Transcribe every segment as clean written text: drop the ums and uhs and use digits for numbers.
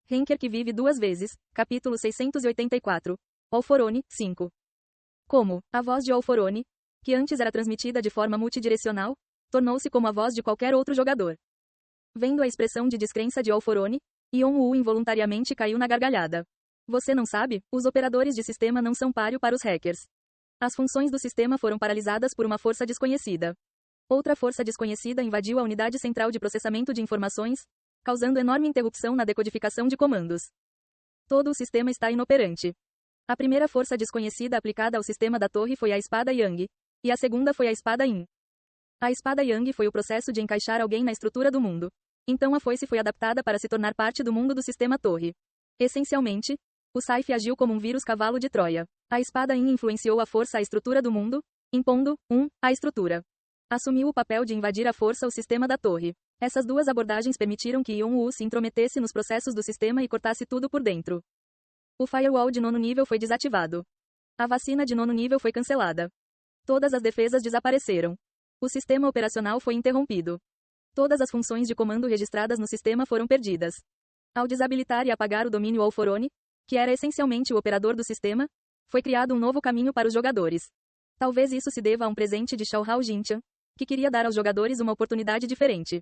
Henker que vive duas vezes, capítulo 684. Alforone, 5. Como, a voz de Alforone, que antes era transmitida de forma multidirecional, tornou-se como a voz de qualquer outro jogador. Vendo a expressão de descrença de Alforone, Yon-Woo involuntariamente caiu na gargalhada. Você não sabe? Os operadores de sistema não são páreo para os hackers. As funções do sistema foram paralisadas por uma força desconhecida. Outra força desconhecida invadiu a unidade central de processamento de informações, causando enorme interrupção na decodificação de comandos. Todo o sistema está inoperante. A primeira força desconhecida aplicada ao sistema da torre foi a espada Yang, e a segunda foi a espada Yin. A espada Yang foi o processo de encaixar alguém na estrutura do mundo. Então a foice foi adaptada para se tornar parte do mundo do sistema torre. Essencialmente, o Scythe agiu como um vírus cavalo de Troia. A espada Yin influenciou a força à estrutura do mundo, impondo, a estrutura. Assumiu o papel de invadir a força o sistema da torre. Essas duas abordagens permitiram que Yon-Woo se intrometesse nos processos do sistema e cortasse tudo por dentro. O firewall de 9º nível foi desativado. A vacina de 9º nível foi cancelada. Todas as defesas desapareceram. O sistema operacional foi interrompido. Todas as funções de comando registradas no sistema foram perdidas. Ao desabilitar e apagar o domínio Alforone, que era essencialmente o operador do sistema, foi criado um novo caminho para os jogadores. Talvez isso se deva a um presente de Xiaohao Jintian, que queria dar aos jogadores uma oportunidade diferente.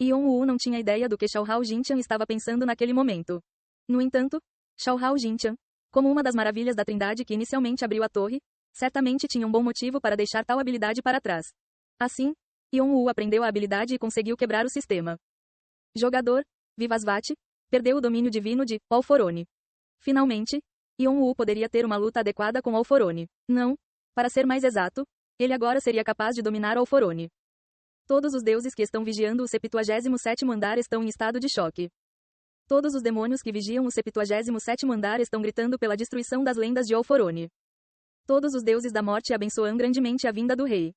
Yon-Woo não tinha ideia do que Xiaohao Jintian estava pensando naquele momento. No entanto, Xiaohao Jintian, como uma das maravilhas da Trindade que inicialmente abriu a torre, certamente tinha um bom motivo para deixar tal habilidade para trás. Assim, Yon-Woo aprendeu a habilidade e conseguiu quebrar o sistema. Jogador, Vivasvat, perdeu o domínio divino de Alforone. Finalmente, Yon-Woo poderia ter uma luta adequada com Alforone. Não, para ser mais exato, ele agora seria capaz de dominar Alforone. Todos os deuses que estão vigiando o 77º andar estão em estado de choque. Todos os demônios que vigiam o 77º andar estão gritando pela destruição das lendas de Alforone. Todos os deuses da morte abençoam grandemente a vinda do rei.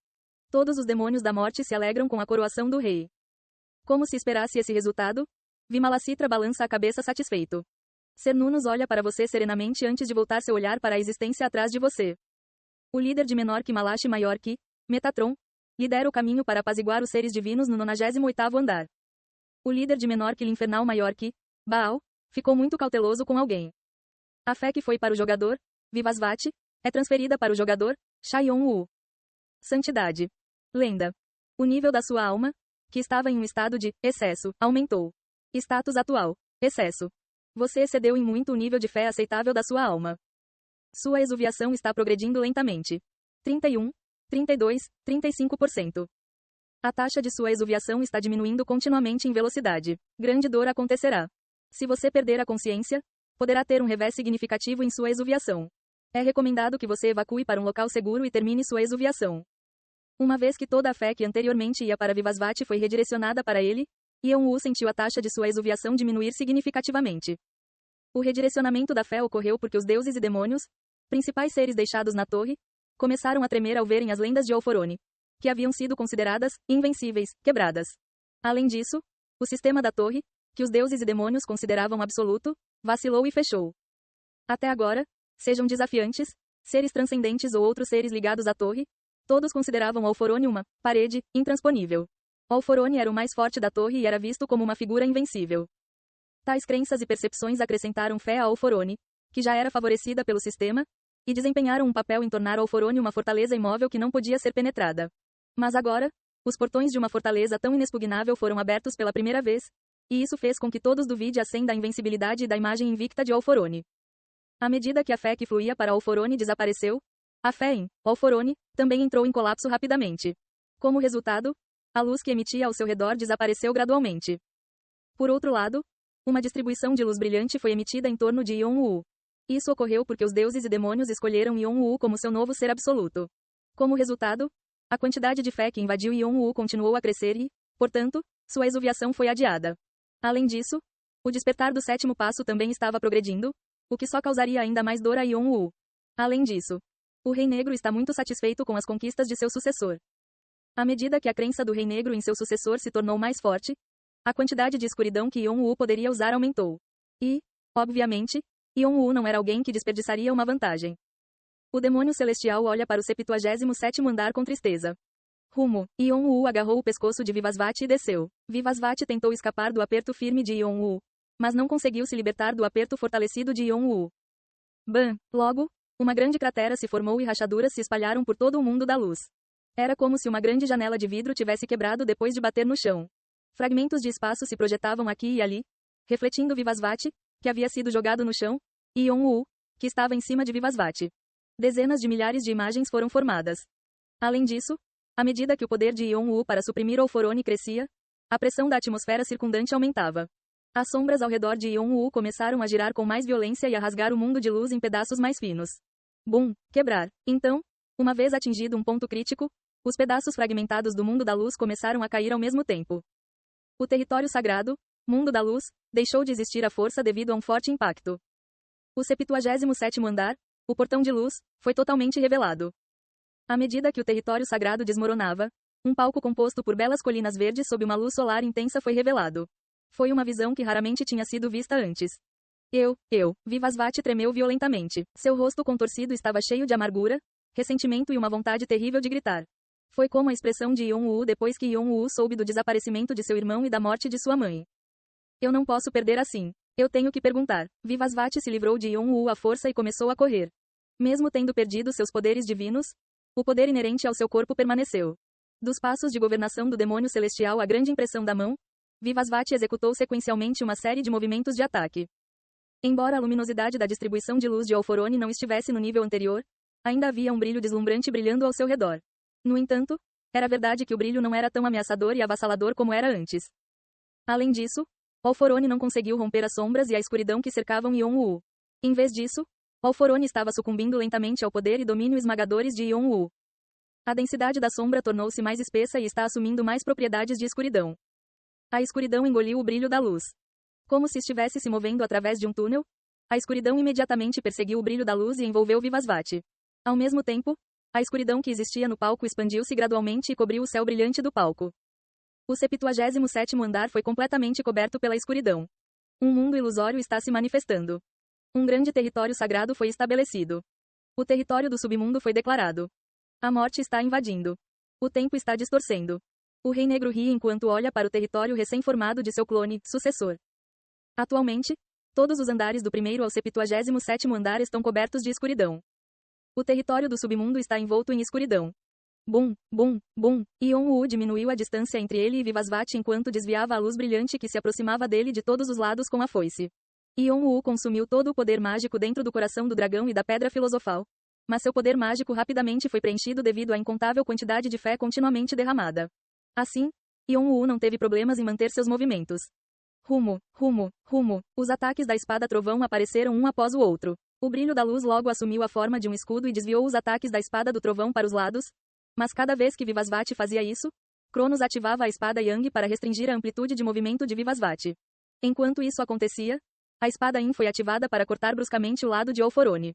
Todos os demônios da morte se alegram com a coroação do rei. Como se esperasse esse resultado? Vimalacitra balança a cabeça satisfeito. Cernunnos olha para você serenamente antes de voltar seu olhar para a existência atrás de você. O líder de menor que Malachi maior que, Metatron, lidera o caminho para apaziguar os seres divinos no 98º andar. O líder de menor que Linfernal maior que, Baal, ficou muito cauteloso com alguém. A fé que foi para o jogador, Vivasvat, é transferida para o jogador, Yon-Woo. Santidade. Lenda. O nível da sua alma, que estava em um estado de excesso, aumentou. Status atual. Excesso. Você excedeu em muito o nível de fé aceitável da sua alma. Sua exuviação está progredindo lentamente. 31, 32, 35%. A taxa de sua exuviação está diminuindo continuamente em velocidade. Grande dor acontecerá. Se você perder a consciência, poderá ter um revés significativo em sua exuviação. É recomendado que você evacue para um local seguro e termine sua exuviação. Uma vez que toda a fé que anteriormente ia para Vivasvat foi redirecionada para ele, Yon-Woo sentiu a taxa de sua exuviação diminuir significativamente. O redirecionamento da fé ocorreu porque os deuses e demônios, principais seres deixados na torre, começaram a tremer ao verem as lendas de Alforone, que haviam sido consideradas invencíveis, quebradas. Além disso, o sistema da torre, que os deuses e demônios consideravam absoluto, vacilou e fechou. Até agora, sejam desafiantes, seres transcendentes ou outros seres ligados à torre, todos consideravam Alforone uma parede intransponível. Alforone era o mais forte da torre e era visto como uma figura invencível. Tais crenças e percepções acrescentaram fé a Alforone, que já era favorecida pelo sistema, e desempenharam um papel em tornar Alforone uma fortaleza imóvel que não podia ser penetrada. Mas agora, os portões de uma fortaleza tão inexpugnável foram abertos pela primeira vez, e isso fez com que todos duvidem da invencibilidade e da imagem invicta de Alforone. À medida que a fé que fluía para Alforone desapareceu, a fé em Alforone também entrou em colapso rapidamente. Como resultado, a luz que emitia ao seu redor desapareceu gradualmente. Por outro lado, uma distribuição de luz brilhante foi emitida em torno de Yon-Woo. Isso ocorreu porque os deuses e demônios escolheram Yon-Woo como seu novo ser absoluto. Como resultado, a quantidade de fé que invadiu Yon-Woo continuou a crescer e, portanto, sua exuviação foi adiada. Além disso, o despertar do 7º passo também estava progredindo, o que só causaria ainda mais dor a Yon-Woo. Além disso, o Rei Negro está muito satisfeito com as conquistas de seu sucessor. À medida que a crença do Rei Negro em seu sucessor se tornou mais forte, a quantidade de escuridão que Yon-Woo poderia usar aumentou. E, obviamente, Yon-Woo não era alguém que desperdiçaria uma vantagem. O demônio celestial olha para o 77º andar com tristeza. Rumo. Yon-Woo agarrou o pescoço de Vivasvat e desceu. Vivasvat tentou escapar do aperto firme de Yon-Woo. mas não conseguiu se libertar do aperto fortalecido de Yon-woo. Bam! Logo, uma grande cratera se formou e rachaduras se espalharam por todo o mundo da luz. Era como se uma grande janela de vidro tivesse quebrado depois de bater no chão. Fragmentos de espaço se projetavam aqui e ali, refletindo Vivasvati, que havia sido jogado no chão, e Yon-woo, que estava em cima de Vivasvati. Dezenas de milhares de imagens foram formadas. Além disso, à medida que o poder de Yon-woo para suprimir Alphorone crescia, a pressão da atmosfera circundante aumentava. As sombras ao redor de Yon-woo começaram a girar com mais violência e a rasgar o mundo de luz em pedaços mais finos. Bum! Quebrar. Então, uma vez atingido um ponto crítico, os pedaços fragmentados do mundo da luz começaram a cair ao mesmo tempo. O território sagrado, mundo da luz, deixou de existir à força devido a um forte impacto. O 77º andar, o portão de luz, foi totalmente revelado. À medida que o território sagrado desmoronava, um palco composto por belas colinas verdes sob uma luz solar intensa foi revelado. Foi uma visão que raramente tinha sido vista antes. Vivasvati tremeu violentamente. Seu rosto contorcido estava cheio de amargura, ressentimento e uma vontade terrível de gritar. Foi como a expressão de Yon-woo depois que Yon-woo soube do desaparecimento de seu irmão e da morte de sua mãe. Eu não posso perder assim. Eu tenho que perguntar. Vivasvati se livrou de Yon-woo à força e começou a correr. Mesmo tendo perdido seus poderes divinos, o poder inerente ao seu corpo permaneceu. Dos passos de governação do demônio celestial à grande impressão da mão, Vivasvati executou sequencialmente uma série de movimentos de ataque. Embora a luminosidade da distribuição de luz de Alphorone não estivesse no nível anterior, ainda havia um brilho deslumbrante brilhando ao seu redor. No entanto, era verdade que o brilho não era tão ameaçador e avassalador como era antes. Além disso, Alphorone não conseguiu romper as sombras e a escuridão que cercavam Yon-woo. Em vez disso, Alphorone estava sucumbindo lentamente ao poder e domínio esmagadores de Yon-woo. A densidade da sombra tornou-se mais espessa e está assumindo mais propriedades de escuridão. A escuridão engoliu o brilho da luz. Como se estivesse se movendo através de um túnel, a escuridão imediatamente perseguiu o brilho da luz e envolveu Vivasvati. Ao mesmo tempo, a escuridão que existia no palco expandiu-se gradualmente e cobriu o céu brilhante do palco. O 77º andar foi completamente coberto pela escuridão. Um mundo ilusório está se manifestando. Um grande território sagrado foi estabelecido. O território do submundo foi declarado. A morte está invadindo. O tempo está distorcendo. O Rei Negro ri enquanto olha para o território recém-formado de seu clone, sucessor. Atualmente, todos os andares do primeiro ao 77º andar estão cobertos de escuridão. O território do submundo está envolto em escuridão. Bum, bum, bum. Yon-woo diminuiu a distância entre ele e Vivasvati enquanto desviava a luz brilhante que se aproximava dele de todos os lados com a foice. Yon-woo consumiu todo o poder mágico dentro do coração do dragão e da pedra filosofal. Mas seu poder mágico rapidamente foi preenchido devido à incontável quantidade de fé continuamente derramada. Assim, Yon-woo não teve problemas em manter seus movimentos. Rumo. Os ataques da espada trovão apareceram um após o outro. O brilho da luz logo assumiu a forma de um escudo e desviou os ataques da espada do trovão para os lados. Mas cada vez que Vivasvati fazia isso, Cronos ativava a espada Yang para restringir a amplitude de movimento de Vivasvati. Enquanto isso acontecia, a espada Yin foi ativada para cortar bruscamente o lado de Alphorone.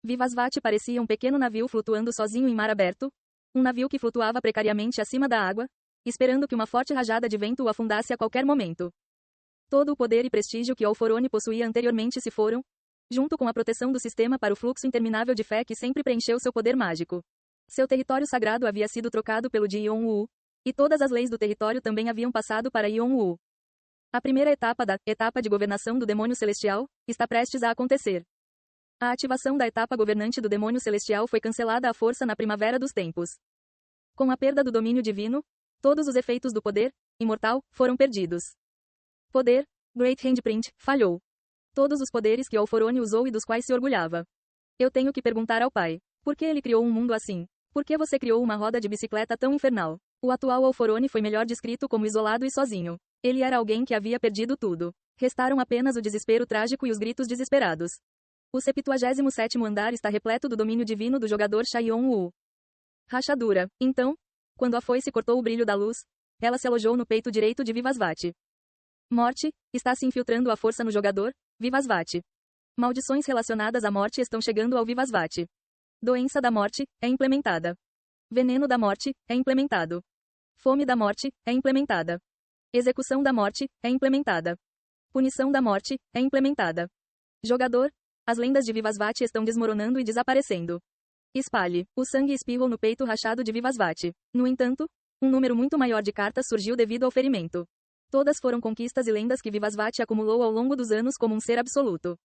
Vivasvati parecia um pequeno navio flutuando sozinho em mar aberto, um navio que flutuava precariamente acima da água, esperando que uma forte rajada de vento o afundasse a qualquer momento. Todo o poder e prestígio que Alphorone possuía anteriormente se foram, junto com a proteção do sistema para o fluxo interminável de fé que sempre preencheu seu poder mágico. Seu território sagrado havia sido trocado pelo de Yon-woo, e todas as leis do território também haviam passado para Yon-woo. A primeira etapa da etapa de governação do demônio celestial está prestes a acontecer. A ativação da etapa governante do demônio celestial foi cancelada à força na primavera dos tempos. Com a perda do domínio divino, todos os efeitos do poder imortal foram perdidos. Poder, Great Handprint, falhou. Todos os poderes que Alphorone usou e dos quais se orgulhava. Eu tenho que perguntar ao pai. Por que ele criou um mundo assim? Por que você criou uma roda de bicicleta tão infernal? O atual Alphorone foi melhor descrito como isolado e sozinho. Ele era alguém que havia perdido tudo. Restaram apenas o desespero trágico e os gritos desesperados. O 77º andar está repleto do domínio divino do jogador Cha Yon-woo. Rachadura. Então, quando a foice cortou o brilho da luz, ela se alojou no peito direito de Vivasvati. Morte, está se infiltrando a força no jogador, Vivasvati. Maldições relacionadas à morte estão chegando ao Vivasvati. Doença da morte, é implementada. Veneno da morte, é implementado. Fome da morte, é implementada. Execução da morte, é implementada. Punição da morte, é implementada. Jogador, as lendas de Vivasvati estão desmoronando e desaparecendo. Espalhe. O sangue espirrou no peito rachado de Vivasvati. No entanto, um número muito maior de cartas surgiu devido ao ferimento. Todas foram conquistas e lendas que Vivasvati acumulou ao longo dos anos como um ser absoluto.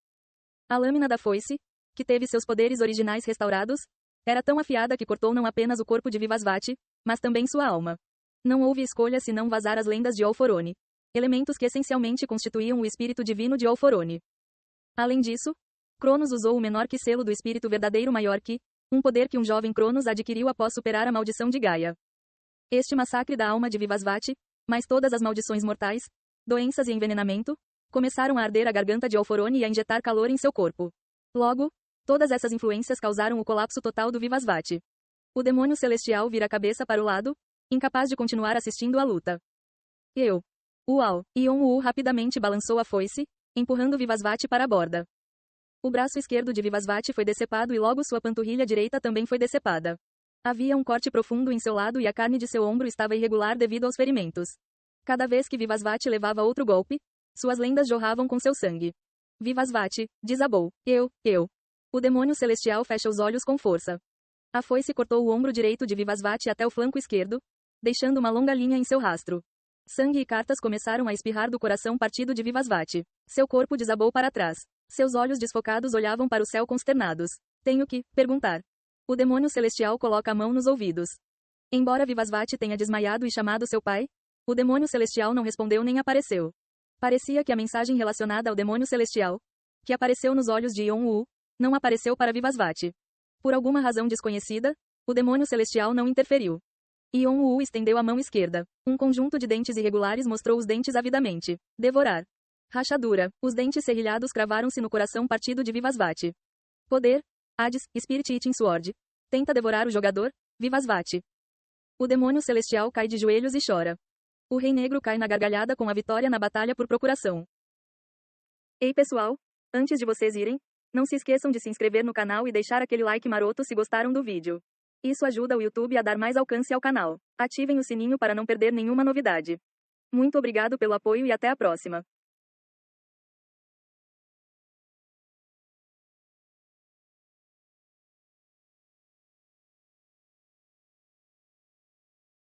A lâmina da foice, que teve seus poderes originais restaurados, era tão afiada que cortou não apenas o corpo de Vivasvati, mas também sua alma. Não houve escolha senão vazar as lendas de Alforone, elementos que essencialmente constituíam o espírito divino de Alforone. Além disso, Cronos usou o menor que selo do espírito verdadeiro maior que, um poder que um jovem Cronos adquiriu após superar a maldição de Gaia. Este massacre da alma de Vivasvati, mais todas as maldições mortais, doenças e envenenamento, começaram a arder a garganta de Alforone e a injetar calor em seu corpo. Logo, todas essas influências causaram o colapso total do Vivasvati. O demônio celestial vira a cabeça para o lado, incapaz de continuar assistindo à luta. Uau! Ion-U rapidamente balançou a foice, empurrando Vivasvati para a borda. O braço esquerdo de Vivasvati foi decepado e logo sua panturrilha direita também foi decepada. Havia um corte profundo em seu lado e a carne de seu ombro estava irregular devido aos ferimentos. Cada vez que Vivasvati levava outro golpe, suas lendas jorravam com seu sangue. Vivasvati, desabou. O demônio celestial fecha os olhos com força. A foice cortou o ombro direito de Vivasvati até o flanco esquerdo, deixando uma longa linha em seu rastro. Sangue e cartas começaram a espirrar do coração partido de Vivasvati. Seu corpo desabou para trás. Seus olhos desfocados olhavam para o céu consternados. Tenho que perguntar. O demônio celestial coloca a mão nos ouvidos. Embora Vivasvati tenha desmaiado e chamado seu pai, o demônio celestial não respondeu nem apareceu. Parecia que a mensagem relacionada ao demônio celestial, que apareceu nos olhos de Ion-U, não apareceu para Vivasvati. Por alguma razão desconhecida, o demônio celestial não interferiu. Ion-U estendeu a mão esquerda. Um conjunto de dentes irregulares mostrou os dentes avidamente. Devorar. Rachadura. Os dentes serrilhados cravaram-se no coração partido de Vivasvati. Poder. Hades, Spirit Eating Sword. Tenta devorar o jogador, Vivasvati. O demônio celestial cai de joelhos e chora. O Rei Negro cai na gargalhada com a vitória na batalha por procuração. Ei pessoal, antes de vocês irem, não se esqueçam de se inscrever no canal e deixar aquele like maroto se gostaram do vídeo. Isso ajuda o YouTube a dar mais alcance ao canal. Ativem o sininho para não perder nenhuma novidade. Muito obrigado pelo apoio e até a próxima.